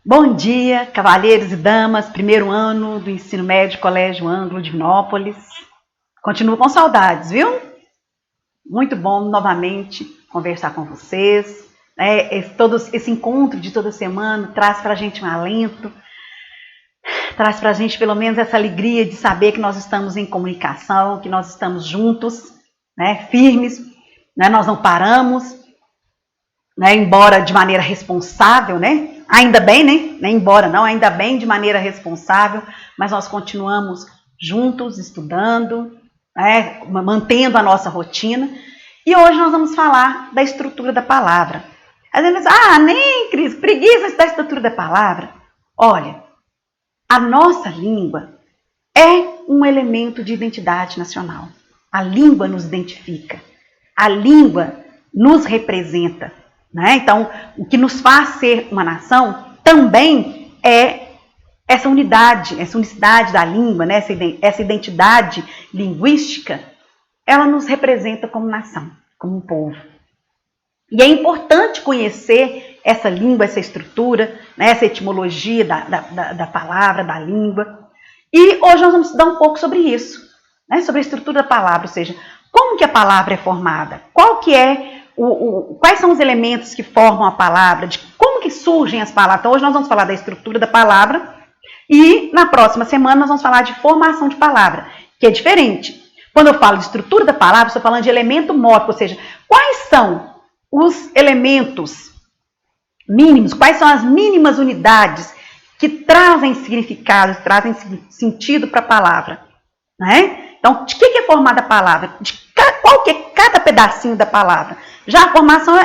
Bom dia, cavalheiros e damas, primeiro ano do ensino médio, Colégio Ângulo, Divinópolis. Continuo com saudades, viu? Muito bom novamente conversar com vocês. Esse encontro de toda semana traz para a gente um alento, traz para a gente pelo menos essa alegria de saber que nós estamos em comunicação, que nós estamos juntos, firmes, nós não paramos, embora de maneira responsável, ainda bem, embora não, ainda bem de maneira responsável, mas nós continuamos juntos, estudando, mantendo a nossa rotina. E hoje nós vamos falar da estrutura da palavra. Às vezes, Cris, preguiça da estrutura da palavra. Olha, a nossa língua é um elemento de identidade nacional. A língua nos identifica, a língua nos representa. Então, o que nos faz ser uma nação também é essa unidade, essa unicidade da língua, essa identidade linguística, ela nos representa como nação, como um povo. E é importante conhecer essa língua, essa estrutura, essa etimologia da palavra, da língua. E hoje nós vamos estudar um pouco sobre isso, sobre a estrutura da palavra, ou seja, como que a palavra é formada, quais são os elementos que formam a palavra, de como que surgem as palavras. Então, hoje nós vamos falar da estrutura da palavra e na próxima semana nós vamos falar de formação de palavra, que é diferente. Quando eu falo de estrutura da palavra, estou falando de elemento mórfico, ou seja, quais são os elementos mínimos, quais são as mínimas unidades que trazem significado, trazem sentido para a palavra. Então, de que é formada a palavra? Qual que é cada pedacinho da palavra? Já a formação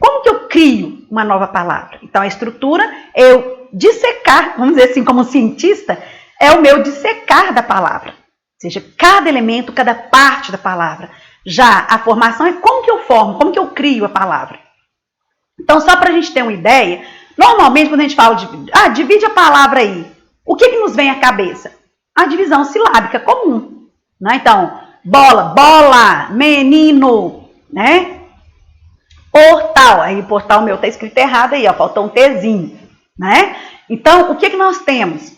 como que eu crio uma nova palavra? Então, a estrutura é eu dissecar, vamos dizer assim, como cientista, é o meu dissecar da palavra. Ou seja, cada elemento, cada parte da palavra. Já a formação é como que eu formo, como que eu crio a palavra. Então, só para a gente ter uma ideia, normalmente quando a gente fala divide a palavra aí, o que nos vem à cabeça? A divisão silábica comum. Então, bola, menino, Portal, aí o portal meu está escrito errado aí, faltou um Tzinho, Então, o que nós temos?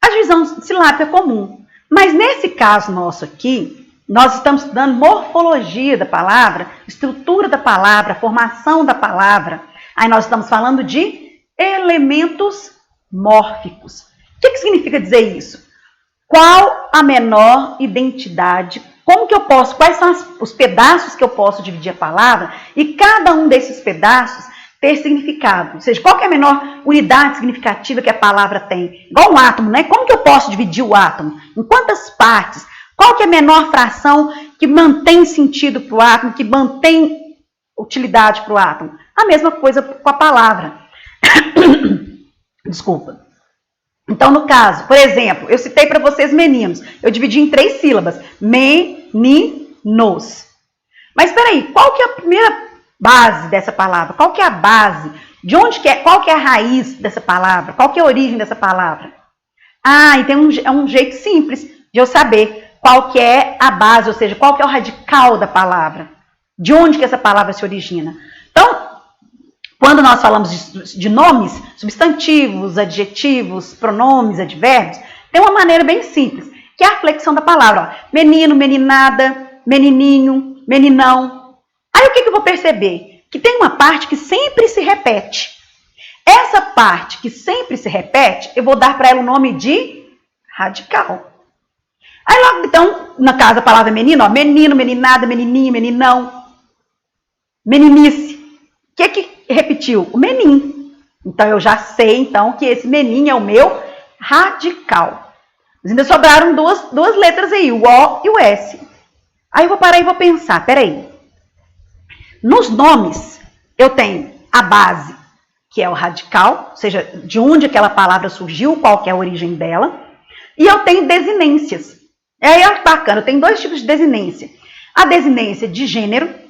A divisão silábica comum. Mas nesse caso nosso aqui, nós estamos estudando morfologia da palavra, estrutura da palavra, formação da palavra. Aí nós estamos falando de elementos mórficos. O que significa dizer isso? Qual a menor identidade? Como que eu posso, quais são os pedaços que eu posso dividir a palavra e cada um desses pedaços ter significado? Ou seja, qual que é a menor unidade significativa que a palavra tem? Igual um átomo, Como que eu posso dividir o átomo? Em quantas partes? Qual que é a menor fração que mantém sentido para o átomo, que mantém utilidade para o átomo? A mesma coisa com a palavra. Desculpa. Então, no caso, por exemplo, eu citei para vocês meninos. Eu dividi em 3 sílabas. Meninos. Mas espera aí, qual que é a primeira base dessa palavra? Qual que é a base? De onde que é? Qual que é a raiz dessa palavra? Qual que é a origem dessa palavra? E tem um jeito simples de eu saber qual que é a base, ou seja, qual que é o radical da palavra. De onde que essa palavra se origina? Então, quando nós falamos de nomes, substantivos, adjetivos, pronomes, advérbios, tem uma maneira bem simples, que é a flexão da palavra. Menino, meninada, menininho, meninão. Aí o que eu vou perceber? Que tem uma parte que sempre se repete. Essa parte que sempre se repete, eu vou dar para ela o nome de radical. Aí logo, então, na casa a palavra menino, menino, meninada, menininho, meninão, meninice. O que repetiu? O menin. Então, eu já sei, então, que esse menin é o meu radical. Mas ainda sobraram duas letras aí, o O e o S. Aí eu vou parar e vou pensar, peraí. Nos nomes, eu tenho a base, que é o radical, ou seja, de onde aquela palavra surgiu, qual que é a origem dela. E eu tenho desinências. Aí é bacana, eu tenho 2 tipos de desinência. A desinência de gênero,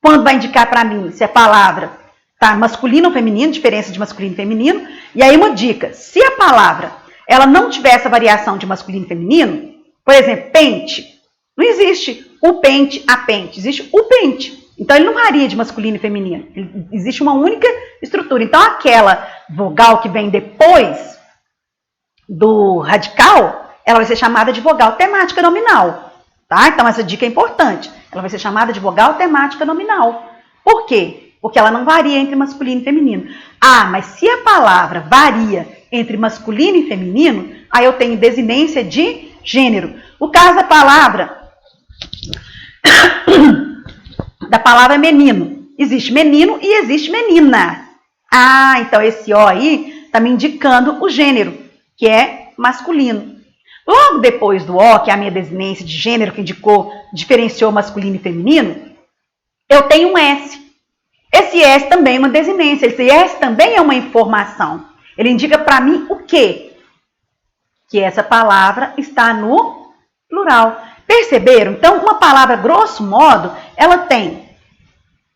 quando vai indicar para mim se a palavra está masculino ou feminino, diferença de masculino e feminino. E aí uma dica, se a palavra ela não tiver essa variação de masculino e feminino, por exemplo, pente, não existe o pente, a pente, existe o pente. Então ele não varia de masculino e feminino, existe uma única estrutura. Então aquela vogal que vem depois do radical, ela vai ser chamada de vogal temática nominal. Tá? Então, essa dica é importante. Ela vai ser chamada de vogal temática nominal. Por quê? Porque ela não varia entre masculino e feminino. Ah, mas se a palavra varia entre masculino e feminino, aí eu tenho desinência de gênero. O caso da palavra menino. Existe menino e existe menina. Ah, então esse O aí está me indicando o gênero, que é masculino. Logo depois do O, que é a minha desinência de gênero, que diferenciou masculino e feminino, eu tenho um S. Esse S também é uma desinência, esse S também é uma informação. Ele indica para mim o quê? Que essa palavra está no plural. Perceberam? Então, uma palavra, grosso modo, ela tem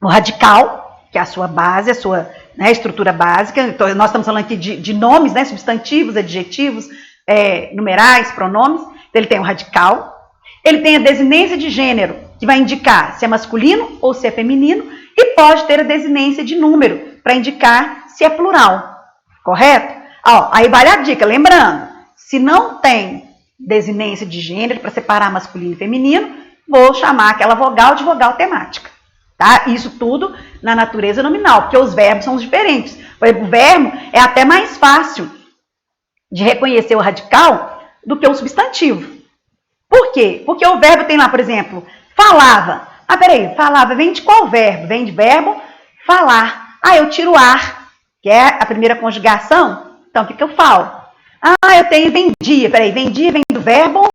o radical, que é a sua base, a sua estrutura básica. Então, nós estamos falando aqui de nomes, substantivos, adjetivos, numerais, pronomes. Então, ele tem o radical. Ele tem a desinência de gênero, que vai indicar se é masculino ou se é feminino. E pode ter a desinência de número, para indicar se é plural. Correto? Aí vale a dica. Lembrando, se não tem desinência de gênero para separar masculino e feminino, vou chamar aquela vogal de vogal temática. Tá? Isso tudo na natureza nominal, porque os verbos são diferentes. Por exemplo, o verbo é até mais fácil de reconhecer o radical do que o substantivo. Por quê? Porque o verbo tem lá, por exemplo, falava. Ah, peraí, falava vem de qual verbo? Vem de verbo falar. Ah, eu tiro o ar, que é a primeira conjugação. Então, o que eu falo? Ah, eu tenho vendia. Peraí, vendia vem do verbo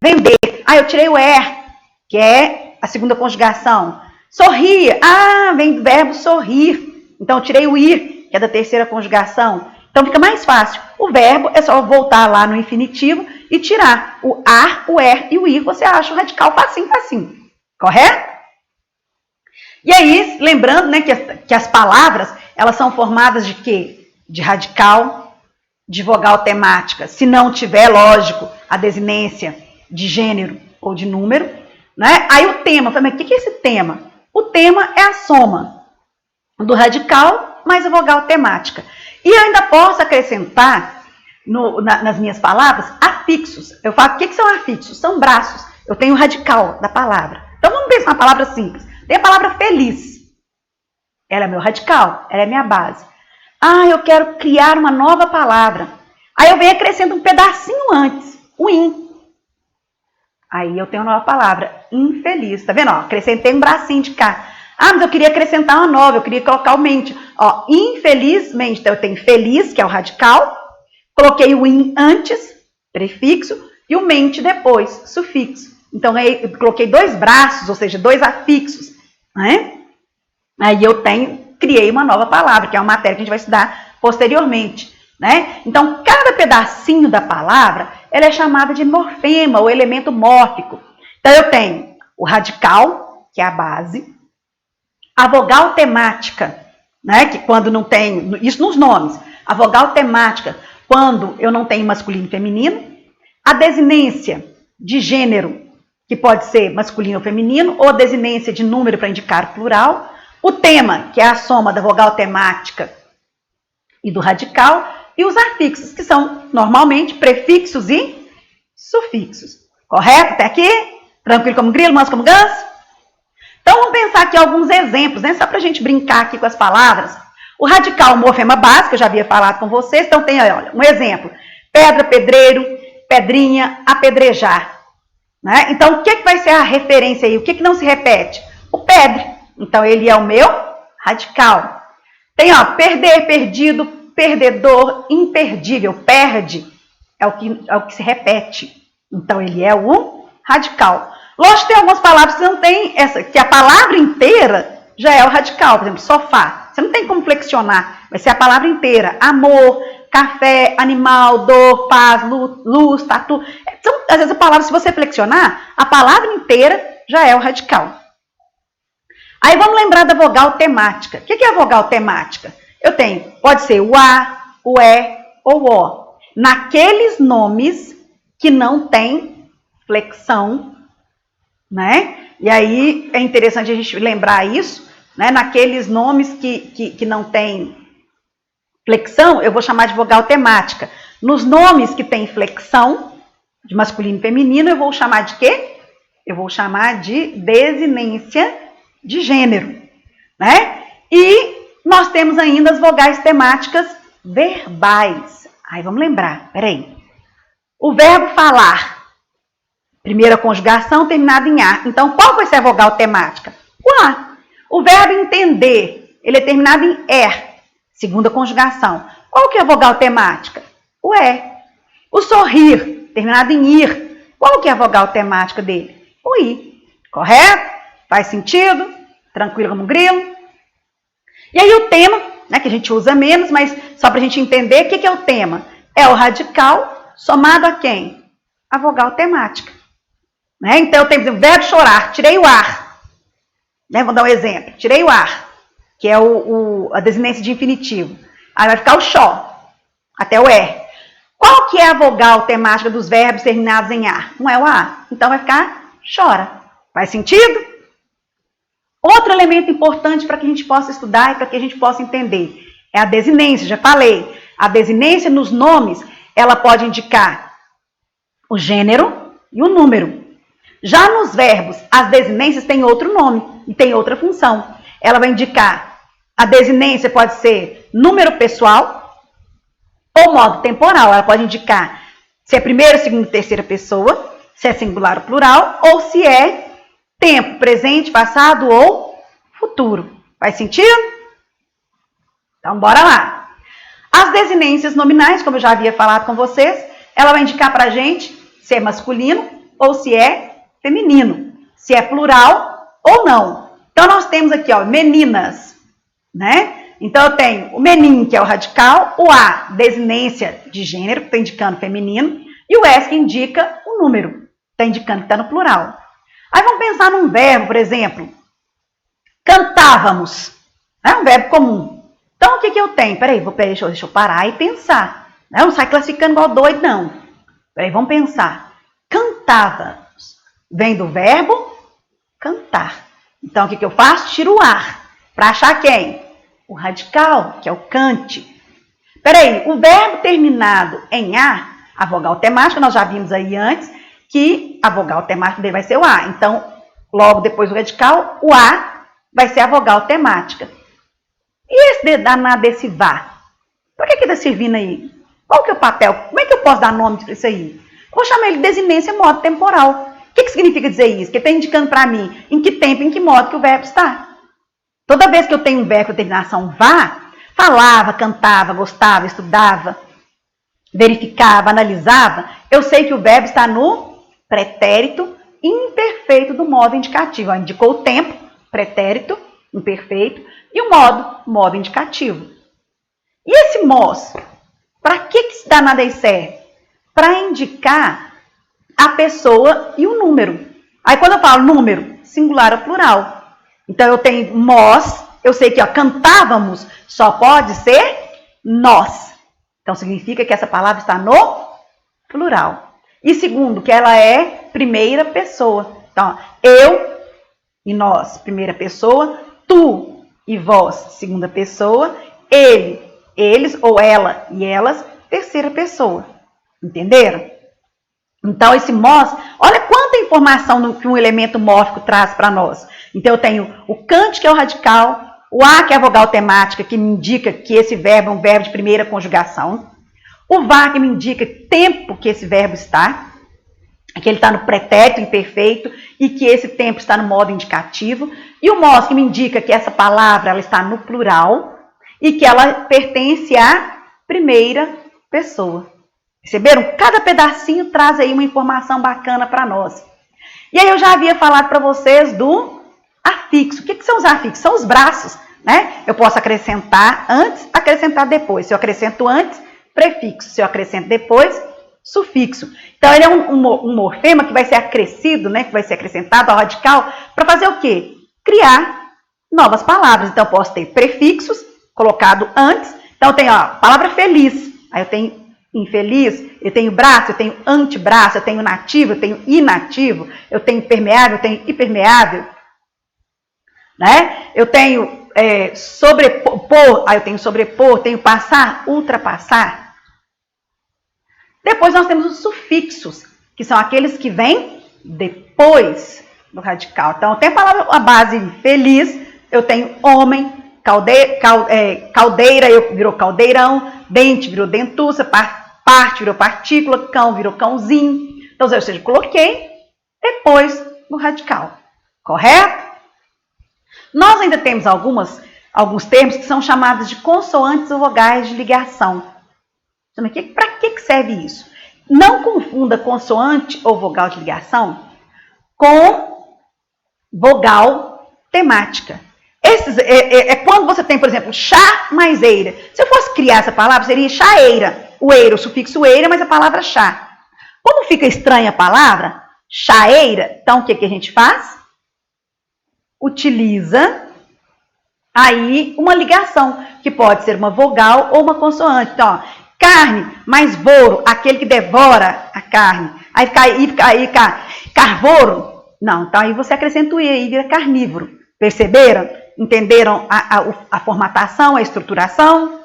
vender. Ah, eu tirei o er, que é a segunda conjugação. Sorria. Ah, vem do verbo sorrir. Então, eu tirei o ir, que é da terceira conjugação. Então, fica mais fácil. O verbo é só voltar lá no infinitivo e tirar o ar, o er e o ir. Você acha o radical facinho. Correto? E aí, lembrando que as palavras, elas são formadas de quê? De radical, de vogal temática. Se não tiver, lógico, a desinência de gênero ou de número. Né? Aí o tema, mas o que é esse tema? O tema é a soma do radical mais a vogal temática. E eu ainda posso acrescentar nas minhas palavras afixos. Eu falo, o que são afixos? São braços. Eu tenho o radical da palavra. Então, vamos pensar uma palavra simples. Tem a palavra feliz. Ela é meu radical, ela é minha base. Ah, eu quero criar uma nova palavra. Aí eu venho e acrescento um pedacinho antes, o in. Aí eu tenho uma nova palavra, infeliz. Tá vendo? Acrescentei um bracinho de cá. Ah, mas eu queria acrescentar uma nova, eu queria colocar o mente. Infelizmente, então eu tenho feliz, que é o radical. Coloquei o in antes, prefixo, e o mente depois, sufixo. Então, eu coloquei dois braços, ou seja, dois afixos. Né? Aí eu criei uma nova palavra, que é uma matéria que a gente vai estudar posteriormente. Né? Então, cada pedacinho da palavra, ela é chamada de morfema, ou elemento mórfico. Então, eu tenho o radical, que é a base, a vogal temática, né? Que quando não tem, isso nos nomes, a vogal temática, quando eu não tenho masculino e feminino, a desinência de gênero, que pode ser masculino ou feminino, ou a desinência de número para indicar plural, o tema, que é a soma da vogal temática e do radical, e os afixos, que são normalmente prefixos e sufixos. Correto? Até aqui? Tranquilo como grilo, manso como ganso? Então vamos pensar aqui alguns exemplos, né? Só para a gente brincar aqui com as palavras. O radical, morfema básico, eu já havia falado com vocês, então tem, olha, um exemplo. Pedra, pedreiro, pedrinha, apedrejar. Né? Então, o que vai ser a referência aí? O que não se repete? O pedre. Então, ele é o meu radical. Tem, perder, perdido, perdedor, imperdível. Perde é o que se repete. Então, ele é o radical. Lógico que tem algumas palavras que não tem essa, que a palavra inteira já é o radical. Por exemplo, sofá. Você não tem como flexionar. Vai ser a palavra inteira. Amor, café, animal, dor, paz, luz, tatu. Então, às vezes a palavra, se você flexionar, a palavra inteira já é o radical. Aí vamos lembrar da vogal temática. O que é a vogal temática? Eu tenho, pode ser o A, o E ou o O. Naqueles nomes que não tem flexão, né? E aí é interessante a gente lembrar isso, né? Naqueles nomes que não tem Flexão eu vou chamar de vogal temática. Nos nomes que tem flexão, de masculino e feminino, eu vou chamar de quê? Eu vou chamar de desinência de gênero, né? E nós temos ainda as vogais temáticas verbais. Aí vamos lembrar, peraí. O verbo falar, primeira conjugação terminada em ar. Então, qual vai ser a vogal temática? O A. O verbo entender, ele é terminado em er, segunda conjugação. Qual que é a vogal temática? O E. O sorrir, terminado em ir. Qual que é a vogal temática dele? O I. Correto? Faz sentido? Tranquilo como um grilo? E aí o tema, né, que a gente usa menos, mas só para a gente entender, o que é o tema? É o radical somado a quem? A vogal temática. Né? Então eu tenho, por exemplo, verbo chorar, tirei o ar. Né? Vou dar um exemplo. Tirei o ar, que é a desinência de infinitivo. Aí vai ficar o xó, até o R. Qual que é a vogal temática dos verbos terminados em ar? Não é o A. Então vai ficar chora. Faz sentido? Outro elemento importante para que a gente possa estudar e para que a gente possa entender é a desinência. Já falei, a desinência nos nomes, ela pode indicar o gênero e o número. Já nos verbos, as desinências têm outro nome e têm outra função. Ela vai indicar, a desinência pode ser número pessoal ou modo temporal. Ela pode indicar se é primeira, segunda e terceira pessoa, se é singular ou plural, ou se é tempo, presente, passado ou futuro. Faz sentido? Então, bora lá. As desinências nominais, como eu já havia falado com vocês, ela vai indicar para a gente se é masculino ou se é feminino, se é plural ou não. Então, nós temos aqui, ó, meninas, né? Então, eu tenho o menin, que é o radical, o A, desinência de gênero, que está indicando feminino, e o S, que indica o número, está indicando que está no plural. Aí vamos pensar num verbo, por exemplo, cantávamos, é um verbo comum. Então, o que eu tenho? Peraí, deixa eu parar e pensar. Não sai classificando igual doido, não. Peraí, vamos pensar. Cantávamos. Vem do verbo cantar. Então, o que eu faço? Tiro o ar. Para achar quem? O radical, que é o cante. Peraí, o verbo terminado em A, a vogal temática, nós já vimos aí antes, que a vogal temática dele vai ser o A. Então, logo depois do radical, o A vai ser a vogal temática. E esse danado desse vá? Por que está servindo aí? Qual que é o papel? Como é que eu posso dar nome para isso aí? Eu vou chamar ele de desinência modo temporal. O que significa dizer isso? Que está indicando para mim em que tempo, em que modo que o verbo está. Toda vez que eu tenho um verbo com terminação vá, falava, cantava, gostava, estudava, verificava, analisava, eu sei que o verbo está no pretérito imperfeito do modo indicativo. Indicou o tempo, pretérito imperfeito, e o modo indicativo. E esse mos, para que esse danado aí serve? Para indicar a pessoa e o número. Aí quando eu falo número, singular ou plural. Então eu tenho mos, eu sei que ó, cantávamos só pode ser nós. Então significa que essa palavra está no plural. E segundo, que ela é primeira pessoa. Então, eu e nós, primeira pessoa, tu e vós, segunda pessoa, ele, eles ou ela e elas, terceira pessoa. Entenderam? Então, esse mos, olha quanta informação que um elemento mórfico traz para nós. Então, eu tenho o cante, que é o radical, o A, que é a vogal temática, que me indica que esse verbo é um verbo de primeira conjugação, o vá, que me indica tempo que esse verbo está, que ele está no pretérito imperfeito e que esse tempo está no modo indicativo, e o mos, que me indica que essa palavra ela está no plural e que ela pertence à primeira pessoa. Perceberam? Cada pedacinho traz aí uma informação bacana para nós. E aí eu já havia falado para vocês do afixo. O que são os afixos? São os braços, né? Eu posso acrescentar antes, acrescentar depois. Se eu acrescento antes, prefixo. Se eu acrescento depois, sufixo. Então, ele é um morfema que vai ser acrescido, né? Que vai ser acrescentado ao radical para fazer o quê? Criar novas palavras. Então, eu posso ter prefixos colocado antes. Então, eu tenho a palavra feliz. Aí eu tenho infeliz, eu tenho braço, eu tenho antebraço, eu tenho nativo, eu tenho inativo, eu tenho permeável, eu tenho hipermeável, né? Eu tenho sobrepor, aí eu tenho sobrepor, tenho passar, ultrapassar. Depois nós temos os sufixos, que são aqueles que vêm depois do radical. Então, tem a palavra, a base feliz, eu tenho homem, caldeira, virou caldeirão, dente virou dentuça, parte virou partícula, cão virou cãozinho. Então, ou seja, coloquei depois do radical. Correto? Nós ainda temos alguns termos que são chamados de consoantes ou vogais de ligação. Para que serve isso? Não confunda consoante ou vogal de ligação com vogal temática. Quando você tem, por exemplo, chá mais eira. Se eu fosse criar essa palavra, seria chaeira. O eira, o sufixo eira, mas a palavra chá. Como fica estranha a palavra, chaeira, então o que a gente faz? Utiliza aí uma ligação, que pode ser uma vogal ou uma consoante. Então, ó, carne mais voro, aquele que devora a carne. Aí carvoro. Não, então aí você acrescenta o e aí vira carnívoro. Perceberam? Entenderam a formatação, a estruturação?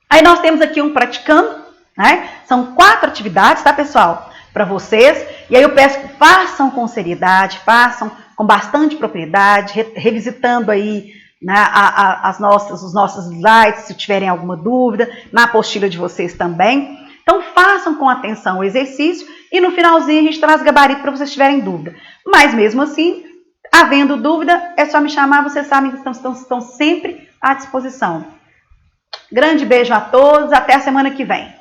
Aí nós temos aqui um praticando, né? São 4 atividades, tá, pessoal? Para vocês. E aí eu peço que façam com seriedade, façam com bastante propriedade, revisitando aí, né, os nossos slides, se tiverem alguma dúvida, na apostila de vocês também. Então, façam com atenção o exercício e no finalzinho a gente traz gabarito para vocês tiverem dúvida. Mas, mesmo assim, havendo dúvida, é só me chamar, vocês sabem que estão sempre à disposição. Grande beijo a todos, até a semana que vem.